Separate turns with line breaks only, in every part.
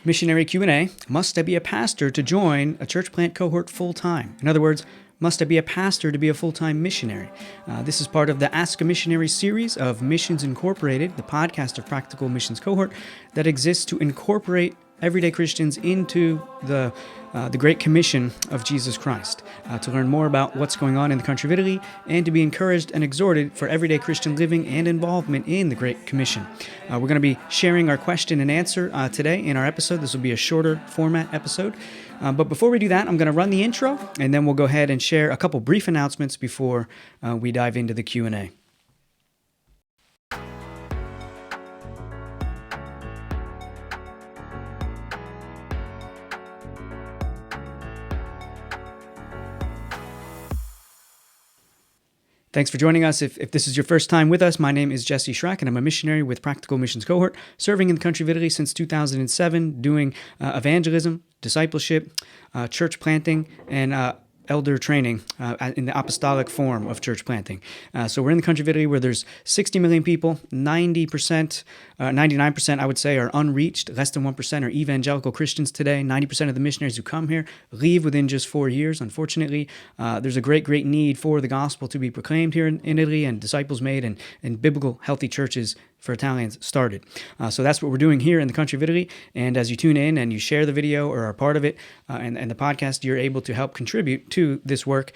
Missionary Q&A, must I be a pastor to join a church plant cohort full-time? In other words, must I be a pastor to be a full-time missionary? This is part of the Ask a Missionary series of Missions Incorporated, the podcast of Practical Missions Cohort that exists to incorporate everyday Christians into the Great Commission of Jesus Christ, to learn more about what's going on in the country of Italy and to be encouraged and exhorted for everyday Christian living and involvement in the Great Commission. We're going to be sharing our question and answer today in our episode. This will be a shorter format episode. But before we do that, I'm going to run the intro, and then we'll go ahead and share a couple brief announcements before we dive into the Q&A. Thanks for joining us. If this is your first time with us, my name is Jesse Schreck, and I'm a missionary with Practical Missions Cohort, serving in the country of Italy since 2007, doing evangelism, discipleship, church planting, and elder training in the apostolic form of church planting. So we're in the country of Italy where there's 60 million people, 99% I would say are unreached, less than 1% are evangelical Christians today. 90% of the missionaries who come here leave within just 4 years. Unfortunately, there's a great need for the gospel to be proclaimed here in Italy and disciples made and biblical healthy churches for Italians started. So that's what we're doing here in the country of Italy. And as you tune in and you share the video or are part of it and the podcast, you're able to help contribute to this work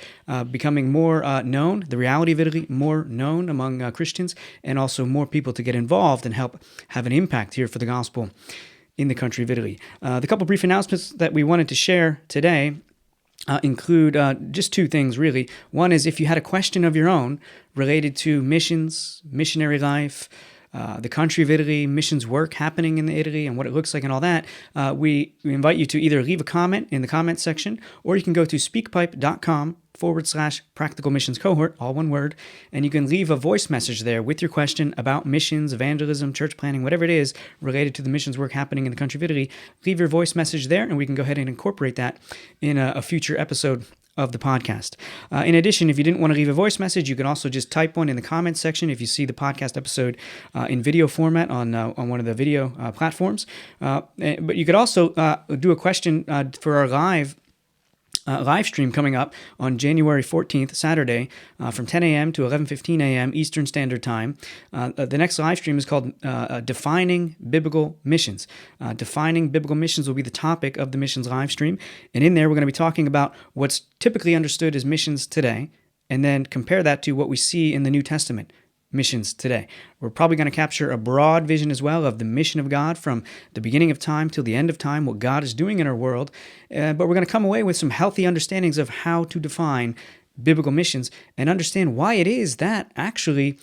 becoming more known, the reality of Italy, more known among Christians, and also more people to get involved and help have an impact here for the gospel in the country of Italy. The couple brief announcements that we wanted to share today include just two things, really. One is if you had a question of your own related to missions, missionary life, the country of Italy, missions work happening in Italy and what it looks like and all that, we invite you to either leave a comment in the comment section, or you can go to speakpipe.com/Practical Missions Cohort, all one word, and you can leave a voice message there with your question about missions, evangelism, church planning, whatever it is related to the missions work happening in the country of Italy. Leave your voice message there, and we can go ahead and incorporate that in a future episode of the podcast. In addition, if you didn't want to leave a voice message, you can also just type one in the comments section if you see the podcast episode in video format on one of the video platforms. But you could also do a question for our live stream coming up on January 14th, Saturday, from 10 a.m. to 11:15 a.m. Eastern Standard Time. The next live stream is called Defining Biblical Missions. Defining Biblical Missions will be the topic of the missions live stream. And in there, we're going to be talking about what's typically understood as missions today, and then compare that to what we see in the New Testament missions today. We're probably going to capture a broad vision as well of the mission of God from the beginning of time till the end of time, what God is doing in our world. But we're going to come away with some healthy understandings of how to define biblical missions and understand why it is that actually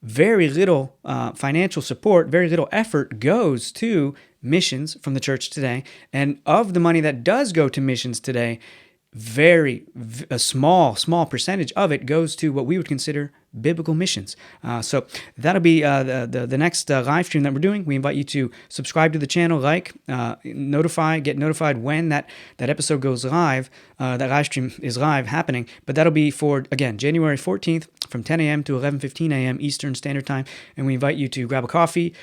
very little financial support, very little effort goes to missions from the church today. And of the money that does go to missions today, a small percentage of it goes to what we would consider biblical missions. So that'll be the next live stream that we're doing. We invite you to subscribe to the channel, get notified when that episode goes live. That live stream is live happening, but that'll be for, again, January 14th from 10 a.m. to 11:15 a.m. Eastern Standard Time. And we invite you to grab a coffee,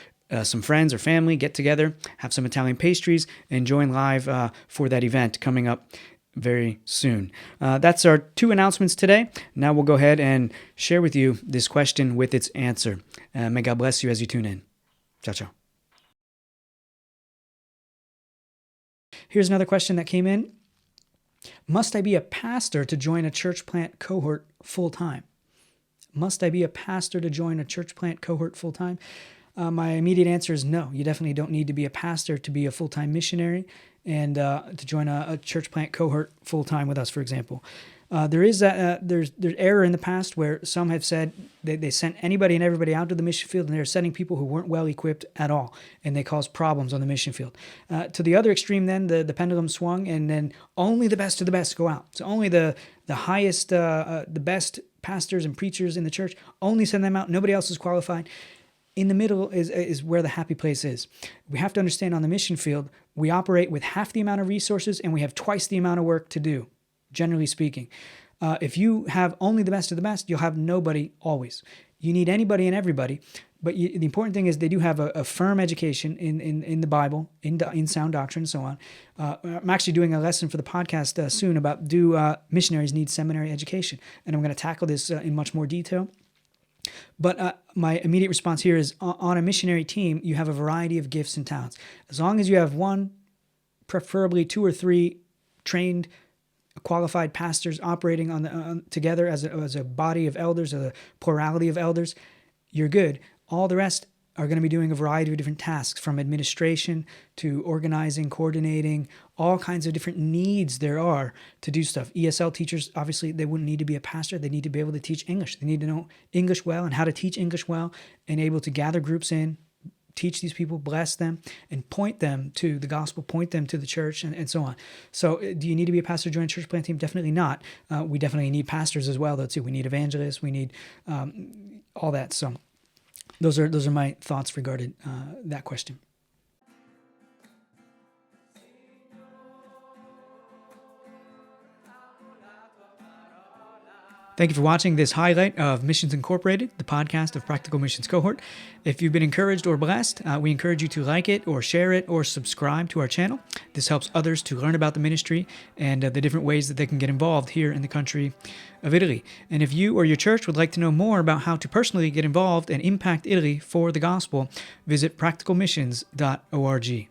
some friends or family, get together, have some Italian pastries, and join live for that event coming up very soon. That's our two announcements today. Now we'll go ahead and share with you this question with its answer. May God bless you as you tune in. Ciao, ciao. Here's another question that came in. Must I be a pastor to join a church plant cohort full-time? Must I be a pastor to join a church plant cohort full-time? My immediate answer is no. You definitely don't need to be a pastor to be a full-time missionary and to join a church plant cohort full-time with us, for example. There's error in the past where some have said they sent anybody and everybody out to the mission field, and they're sending people who weren't well equipped at all, and they caused problems on the mission field. To the other extreme, then the pendulum swung, and then only the best of the best go out. So only the highest, the best pastors and preachers in the church, only send them out. Nobody else is qualified. In the middle is where the happy place is. We have to understand on the mission field, we operate with half the amount of resources and we have twice the amount of work to do, generally speaking. If you have only the best of the best, you'll have nobody always. You need anybody and everybody. But the important thing is they do have a firm education in the Bible, in sound doctrine, and so on. I'm actually doing a lesson for the podcast soon about do missionaries need seminary education? And I'm going to tackle this in much more detail. But my immediate response here is on a missionary team, you have a variety of gifts and talents. As long as you have one, preferably 2 or 3 trained, qualified pastors operating together as a body of elders, a plurality of elders, you're good. All the rest are going to be doing a variety of different tasks, from administration to organizing, coordinating, all kinds of different needs there are to do stuff. ESL teachers, obviously, they wouldn't need to be a pastor. They need to be able to teach English. They need to know English well and how to teach English well, and able to gather groups in, teach these people, bless them, and point them to the gospel, point them to the church, and so on. So do you need to be a pastor to join a church plant team? Definitely not. We definitely need pastors as well, though, too. We need evangelists. We need all that. So those are my thoughts regarding that question. Thank you for watching this highlight of Missions Incorporated, the podcast of Practical Missions Cohort. If you've been encouraged or blessed, we encourage you to like it or share it or subscribe to our channel. This helps others to learn about the ministry and the different ways that they can get involved here in the country of Italy. And if you or your church would like to know more about how to personally get involved and impact Italy for the gospel, visit practicalmissions.org.